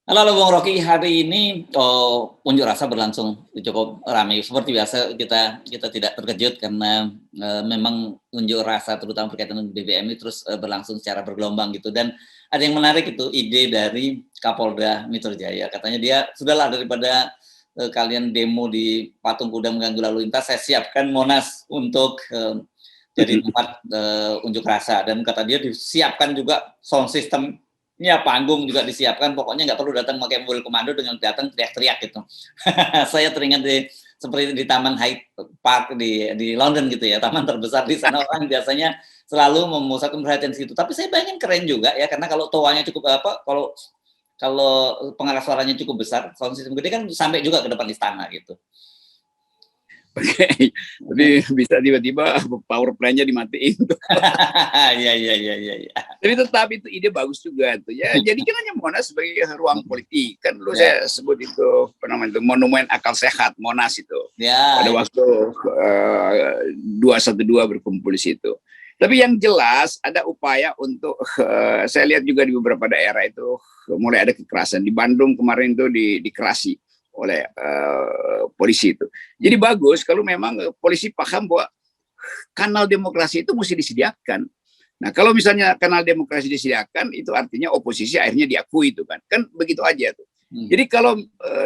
Halo, halo Bung Rocky, hari ini unjuk rasa berlangsung cukup ramai. Seperti biasa kita kita tidak terkejut karena memang unjuk rasa terutama berkaitan dengan BBM ini terus berlangsung secara bergelombang gitu. Dan ada yang menarik itu ide dari Kapolda Metro Jaya. Katanya dia sudahlah daripada kalian demo di patung kuda mengganggu lalu lintas, saya siapkan Monas untuk jadi tempat unjuk rasa. Dan kata dia disiapkan juga sound system. Ya, panggung juga disiapkan, pokoknya nggak perlu datang pakai mobil komando dengan datang teriak-teriak gitu. Saya teringat seperti di Taman Hyde Park di London gitu ya, taman terbesar di sana orang biasanya selalu memusatkan perhatian situ. Tapi saya bayangin keren juga ya, karena kalau toanya cukup kalau kalau pengeras suaranya cukup besar, sound system gede kan sampai juga ke depan istana gitu. Oke, jadi bisa tiba-tiba power plant-nya dimatiin tuh. Iya. Tapi tetap itu ide bagus juga tuh ya. Jadi kan hanya Monas sebagai ruang politik kan dulu saya sebut itu apa namanya itu monumen akal sehat Monas itu. Ya. Pada waktu 212 berkumpul di situ. Tapi yang jelas ada upaya untuk saya lihat juga di beberapa daerah itu mulai ada kekerasan. Di Bandung kemarin itu dikerasi oleh polisi itu. Jadi bagus kalau memang polisi paham bahwa kanal demokrasi itu mesti disediakan. Nah, kalau misalnya kanal demokrasi disediakan, itu artinya oposisi akhirnya diakui itu kan. Kan begitu aja tuh. Jadi kalau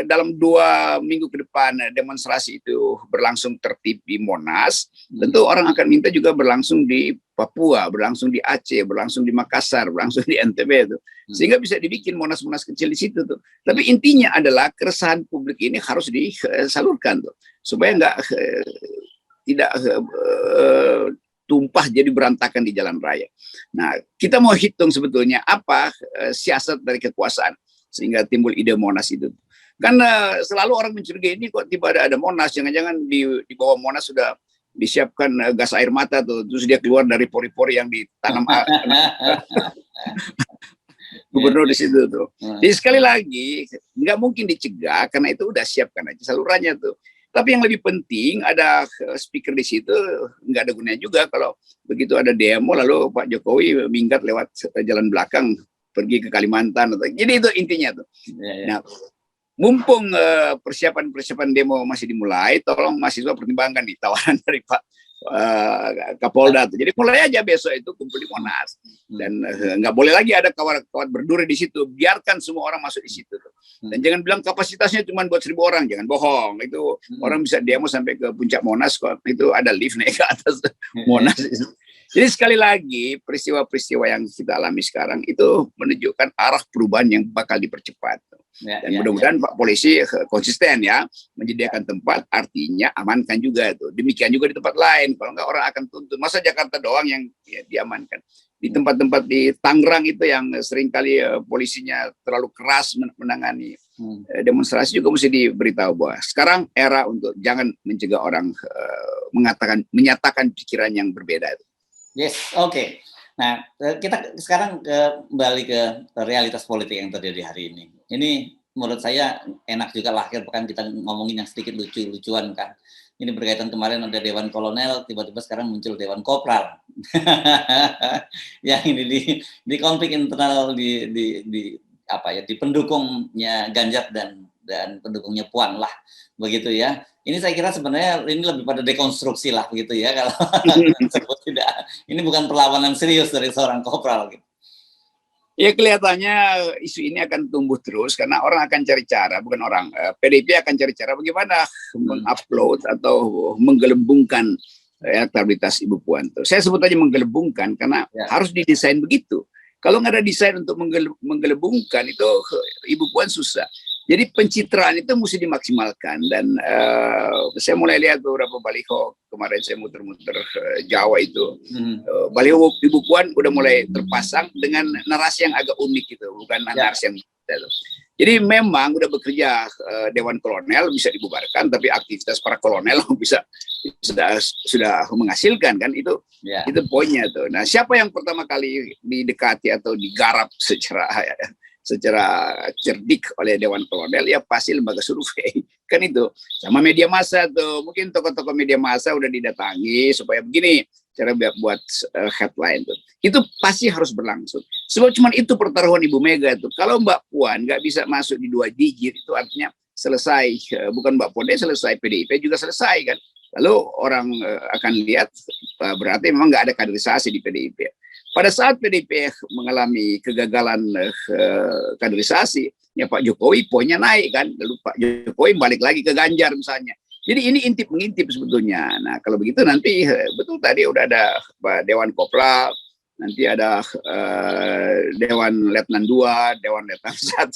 dalam 2 minggu ke depan demonstrasi itu berlangsung tertib di Monas, tentu orang akan minta juga berlangsung di Papua, berlangsung di Aceh, berlangsung di Makassar, berlangsung di NTB itu. Sehingga bisa dibikin Monas-Monas kecil di situ tuh. Tapi intinya adalah keresahan publik ini harus disalurkan tuh, supaya tidak tumpah jadi berantakan di jalan raya. Nah, kita mau hitung sebetulnya apa siasat dari kekuasaan sehingga timbul ide Monas itu. Karena selalu orang mencurigai ini kok tiba ada Monas, jangan-jangan di bawah Monas sudah disiapkan gas air mata tuh, terus dia keluar dari pori-pori yang ditanam gubernur di situ tuh. Jadi sekali lagi nggak mungkin dicegah karena itu udah siapkan aja salurannya tuh. Tapi yang lebih penting ada speaker di situ, nggak ada gunanya juga kalau begitu ada demo lalu Pak Jokowi minggat lewat jalan belakang pergi ke Kalimantan. Jadi itu intinya tuh. Nah, mumpung persiapan demo masih dimulai, tolong mahasiswa pertimbangkan nih tawaran dari Pak Kapolda tuh. Jadi mulai aja besok itu kumpul di Monas dan nggak boleh lagi ada kawat berduri di situ. Biarkan semua orang masuk di situ tuh. Dan jangan bilang kapasitasnya cuma buat 1.000 orang, jangan bohong. Itu orang bisa demo sampai ke puncak Monas kok. Itu ada lift naik ke atas Monas. Jadi sekali lagi peristiwa-peristiwa yang kita alami sekarang itu menunjukkan arah perubahan yang bakal dipercepat. Dan mudah-mudahan Pak Polisi konsisten ya menyediakan tempat, artinya amankan juga itu. Demikian juga di tempat lain. Kalau enggak orang akan tuntut. Masa Jakarta doang yang diamankan? Di tempat-tempat di Tangerang itu yang seringkali polisinya terlalu keras menangani demonstrasi juga mesti diberitahu bahwa sekarang era untuk jangan mencegah orang menyatakan pikiran yang berbeda itu. Yes, oke. Nah, kita sekarang kembali ke realitas politik yang terjadi hari ini. Ini menurut saya enak juga lah, akhir pekan kita ngomongin yang sedikit lucu-lucuan kan. Ini berkaitan kemarin ada Dewan Kolonel, tiba-tiba sekarang muncul Dewan Kopral. Yang ini di konflik internal di pendukungnya Ganjar dan pendukungnya Puan lah, begitu ya. Ini saya kira sebenarnya ini lebih pada dekonstruksi lah begitu ya kalau tidak. Ini bukan perlawanan serius dari seorang kopral gitu. Ya kelihatannya isu ini akan tumbuh terus karena orang akan cari cara, bukan orang, PDIP akan cari cara bagaimana mengupload atau menggelembungkan elektabilitas Ibu Puan. Saya sebut aja menggelembungkan karena harus didesain begitu. Kalau nggak ada desain untuk menggelembungkan itu Ibu Puan susah. Jadi pencitraan itu mesti dimaksimalkan dan saya mulai lihat beberapa baliho kemarin saya muter-muter Jawa itu baliho Ibu Puan udah mulai terpasang dengan narasi yang agak unik gitu, bukan narasi yang jadi memang udah bekerja Dewan Kolonel bisa dibubarkan, tapi aktivitas para kolonel sudah menghasilkan kan itu poinnya tuh. Nah siapa yang pertama kali didekati atau digarap secara cerdik oleh Dewan Kolonel ya pasti lembaga survei kan itu sama media massa tuh, mungkin tokoh-tokoh media massa udah didatangi supaya begini cara buat headline tuh. Itu pasti harus berlangsung. Sebab cuma itu pertaruhan Ibu Mega itu. Kalau Mbak Puan nggak bisa masuk di 2 digit, itu artinya selesai. Bukan Mbak Puan selesai, PDIP juga selesai kan. Lalu orang akan lihat berarti memang nggak ada kaderisasi di PDIP. Pada saat PDIP mengalami kegagalan kaderisasi, ya Pak Jokowi poinnya naik kan, lalu Pak Jokowi balik lagi ke Ganjar misalnya. Jadi ini intip mengintip sebetulnya. Nah kalau begitu nanti betul tadi udah ada Dewan Kopral, nanti ada Dewan Letnan 2, Dewan Letnan 1.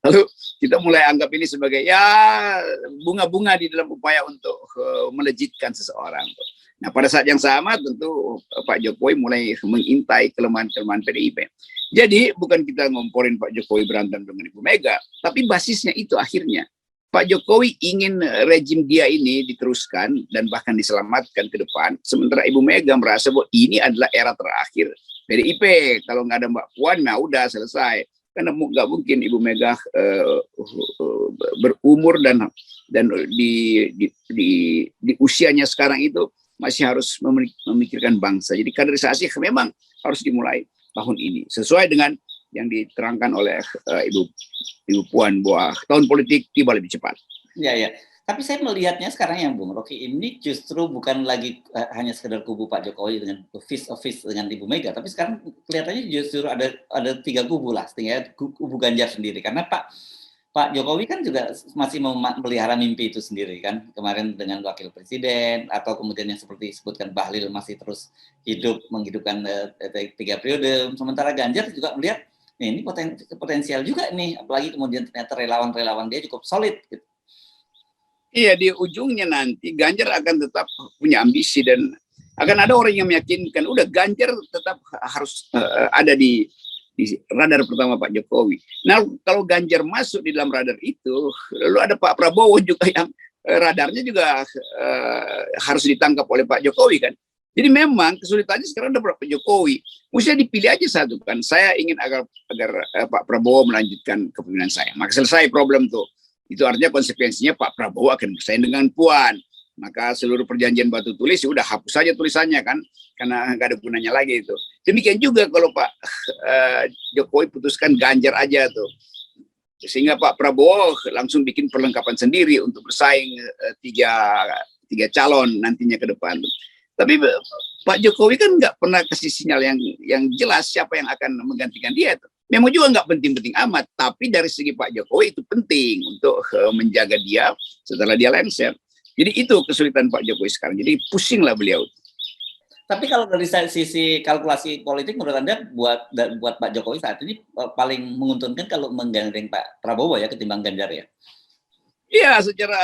Lalu kita mulai anggap ini sebagai ya bunga-bunga di dalam upaya untuk melejitkan seseorang. Nah pada saat yang sama tentu Pak Jokowi mulai mengintai kelemahan-kelemahan PDIP. Jadi bukan kita ngomporin Pak Jokowi berantem dengan Ibu Mega, tapi basisnya itu akhirnya Pak Jokowi ingin rejim dia ini diteruskan dan bahkan diselamatkan ke depan, sementara Ibu Mega merasa bahwa ini adalah era terakhir PDIP. Kalau nggak ada Mbak Puan, nah udah selesai. Karena nggak mungkin Ibu Mega berumur dan di usianya sekarang itu masih harus memikirkan bangsa. Jadi kaderisasi memang harus dimulai tahun ini sesuai dengan yang diterangkan oleh Ibu Puan bahwa tahun politik tiba lebih cepat. Ya, ya. Tapi saya melihatnya sekarang yang Bung Rocky ini justru bukan lagi hanya sekedar kubu Pak Jokowi dengan face dengan Ibu Mega, tapi sekarang kelihatannya justru ada 3 kubu lah, tinggal kubu Ganjar sendiri. Karena Pak Jokowi kan juga masih memelihara mimpi itu sendiri kan, kemarin dengan wakil presiden, atau kemudian yang seperti disebutkan Bahlil masih terus menghidupkan 3 periode. Sementara Ganjar juga melihat ini potensial juga nih, apalagi kemudian ternyata relawan-relawan dia cukup solid gitu. Iya, di ujungnya nanti Ganjar akan tetap punya ambisi dan akan ada orang yang meyakinkan udah Ganjar tetap harus ada di radar pertama Pak Jokowi. Nah, kalau Ganjar masuk di dalam radar itu, lalu ada Pak Prabowo juga yang radarnya juga harus ditangkap oleh Pak Jokowi kan. Jadi memang kesulitannya sekarang ada Pak Jokowi. Mestinya dipilih aja satu kan. Saya ingin agar Pak Prabowo melanjutkan kepemimpinan saya. Maka selesai problem tuh. Itu artinya konsekuensinya Pak Prabowo akan bersaing dengan Puan. Maka seluruh perjanjian batu tulis udah hapus saja tulisannya kan, karena nggak ada gunanya lagi itu. Demikian juga kalau Pak Jokowi putuskan Ganjar aja tuh, sehingga Pak Prabowo langsung bikin perlengkapan sendiri untuk bersaing tiga calon nantinya ke depan. Tapi Pak Jokowi kan nggak pernah kasih sinyal yang jelas siapa yang akan menggantikan dia tuh. Memang juga nggak penting-penting amat, tapi dari segi Pak Jokowi itu penting untuk menjaga dia setelah dia lengser. Jadi itu kesulitan Pak Jokowi sekarang. Jadi pusinglah beliau. Tapi kalau dari sisi kalkulasi politik, menurut Anda buat Pak Jokowi saat ini paling menguntungkan kalau menggandeng Pak Prabowo ya ketimbang Ganjar ya? Iya, secara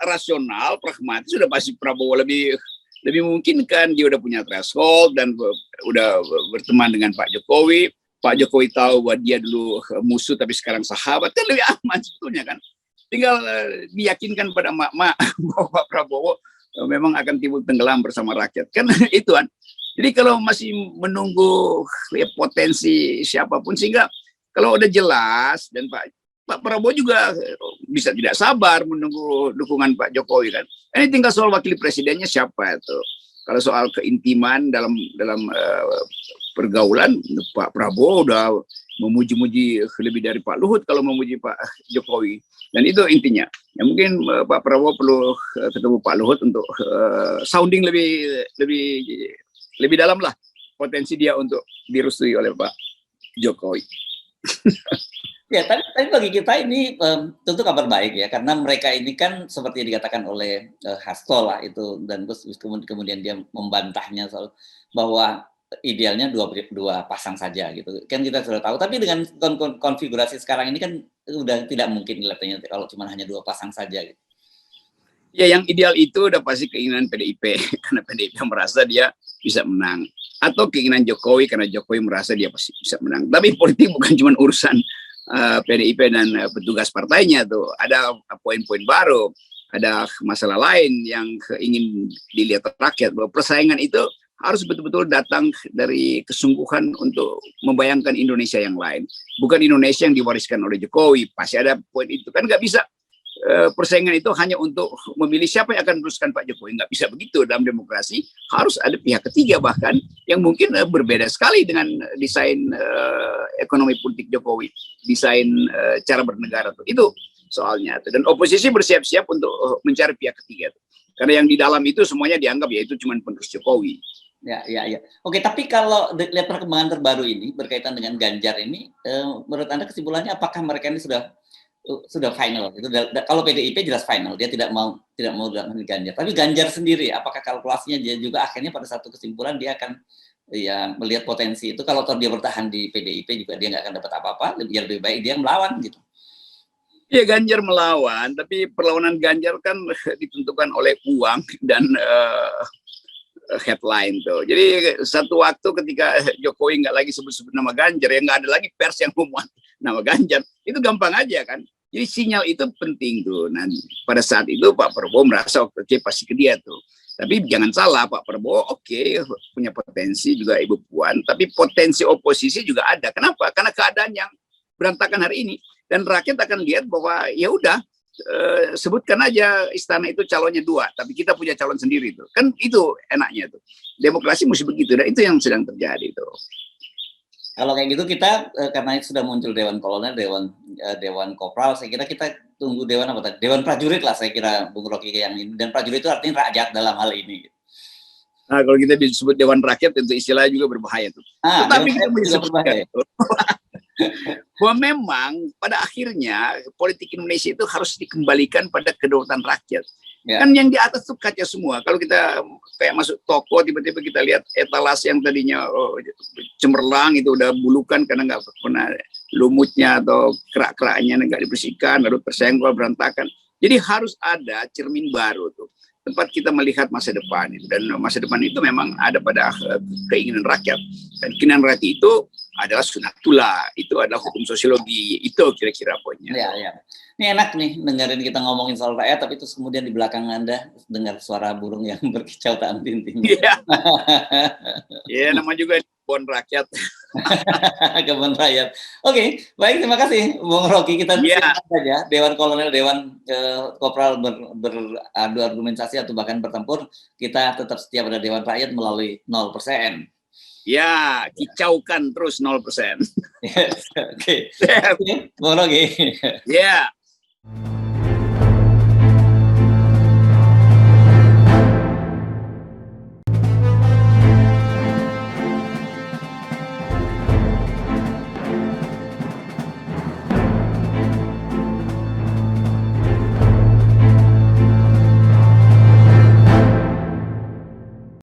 rasional, pragmatis sudah pasti Prabowo lebih memungkinkan. Dia udah punya threshold dan udah berteman dengan Pak Jokowi. Pak Jokowi tahu bahwa dia dulu musuh tapi sekarang sahabat, kan lebih aman sebetulnya kan. Tinggal diyakinkan pada mak-mak bahwa Pak Prabowo memang akan timbul tenggelam bersama rakyat. Kan itu kan. Jadi kalau masih menunggu ya, potensi siapapun, sehingga kalau udah jelas dan Pak Prabowo juga bisa tidak sabar menunggu dukungan Pak Jokowi kan. Ini tinggal soal wakil presidennya siapa itu. Kalau soal keintiman dalam pergaulan, Pak Prabowo udah memuji-muji lebih dari Pak Luhut kalau memuji Pak Jokowi. Dan itu intinya. Ya mungkin Pak Prabowo perlu ketemu Pak Luhut untuk sounding lebih dalam lah potensi dia untuk direstui oleh Pak Jokowi. Ya, tapi bagi kita ini tentu kabar baik ya, karena mereka ini kan seperti yang dikatakan oleh Hasto lah itu, dan terus kemudian dia membantahnya soal bahwa idealnya dua pasang saja gitu kan, kita sudah tahu. Tapi dengan konfigurasi sekarang ini kan udah tidak mungkin kelihatannya kalau cuma hanya 2 pasang saja gitu. Ya, yang ideal itu udah pasti keinginan PDIP karena PDIP merasa dia bisa menang, atau keinginan Jokowi karena Jokowi merasa dia pasti bisa menang. Tapi politik bukan cuma urusan PDIP dan petugas partainya tuh, ada poin-poin baru, ada masalah lain yang ingin dilihat rakyat, bahwa persaingan itu harus betul-betul datang dari kesungguhan untuk membayangkan Indonesia yang lain, bukan Indonesia yang diwariskan oleh Jokowi. Pasti ada poin itu kan, nggak bisa persaingan itu hanya untuk memilih siapa yang akan meneruskan Pak Jokowi. Nggak bisa begitu dalam demokrasi. Harus ada pihak ketiga bahkan yang mungkin berbeda sekali dengan desain ekonomi politik Jokowi, desain cara bernegara tuh. Itu soalnya. Dan oposisi bersiap-siap untuk mencari pihak ketiga. Karena yang di dalam itu semuanya dianggap ya itu cuma penerus Jokowi. Ya. Oke, tapi kalau lihat perkembangan terbaru ini berkaitan dengan Ganjar ini, menurut Anda kesimpulannya apakah mereka ini sudah final? Itu kalau PDIP jelas final, dia tidak mau Ganjar. Tapi Ganjar sendiri, apakah kalkulasinya dia juga akhirnya pada satu kesimpulan dia akan ya melihat potensi itu kalau dia bertahan di PDIP juga dia nggak akan dapat apa-apa, lebih baik dia melawan gitu. Ya Ganjar melawan, tapi perlawanan Ganjar kan ditentukan oleh uang dan headline tuh. Jadi satu waktu ketika Jokowi nggak lagi sebut-sebut nama Ganjar, ya nggak ada lagi pers yang memuat nama Ganjar. Itu gampang aja kan. Jadi sinyal itu penting tuh. Nah, pada saat itu Pak Prabowo merasa oke pasti ke dia tuh. Tapi jangan salah, Pak Prabowo punya potensi juga Ibu Puan, tapi potensi oposisi juga ada. Kenapa? Karena keadaan yang berantakan hari ini. Dan rakyat akan lihat bahwa ya udah, sebutkan aja istana itu calonnya 2, tapi kita punya calon sendiri tuh. Kan itu enaknya tuh. Demokrasi mesti begitu, dan itu yang sedang terjadi tuh. Kalau kayak gitu kita karena sudah muncul Dewan Kolonel, Dewan Kopral, saya kira kita tunggu Dewan apa tadi? Dewan Prajurit lah saya kira Bung Rocky yang ini. Dan prajurit itu artinya rakyat dalam hal ini. Nah, kalau kita disebut Dewan Rakyat tentu istilahnya juga berbahaya tuh. Tetapi kita juga berbahaya. Bahwa memang pada akhirnya politik Indonesia itu harus dikembalikan pada kedaulatan rakyat. Ya. Kan yang di atas itu kaca semua. Kalau kita kayak masuk toko, tiba-tiba kita lihat etalase yang tadinya cemerlang itu udah bulukan karena nggak pernah lumutnya atau kerak-keraknya nggak dibersihkan, lalu tersenggol berantakan. Jadi harus ada cermin baru tuh, tempat kita melihat masa depan itu. Dan masa depan itu memang ada pada keinginan rakyat. Dan keinginan rakyat itu adalah sunatullah, itu adalah hukum sosiologi, itu kira-kira poinnya. Ya. Ini enak nih dengerin kita ngomongin soal rakyat, tapi terus kemudian di belakang Anda dengar suara burung yang berkicau tak henti-hentinya. Iya. Iya, nama juga kebun rakyat. Kebun rakyat. Oke, baik, terima kasih Bung Rocky. Kita silakan saja Dewan Kolonel, Dewan Kopral beradu argumentasi atau bahkan bertempur, kita tetap setia pada Dewan Rakyat melalui 0%. Ya, kicaukan terus 0%. Yes, oke. Bung Rocky. Ya.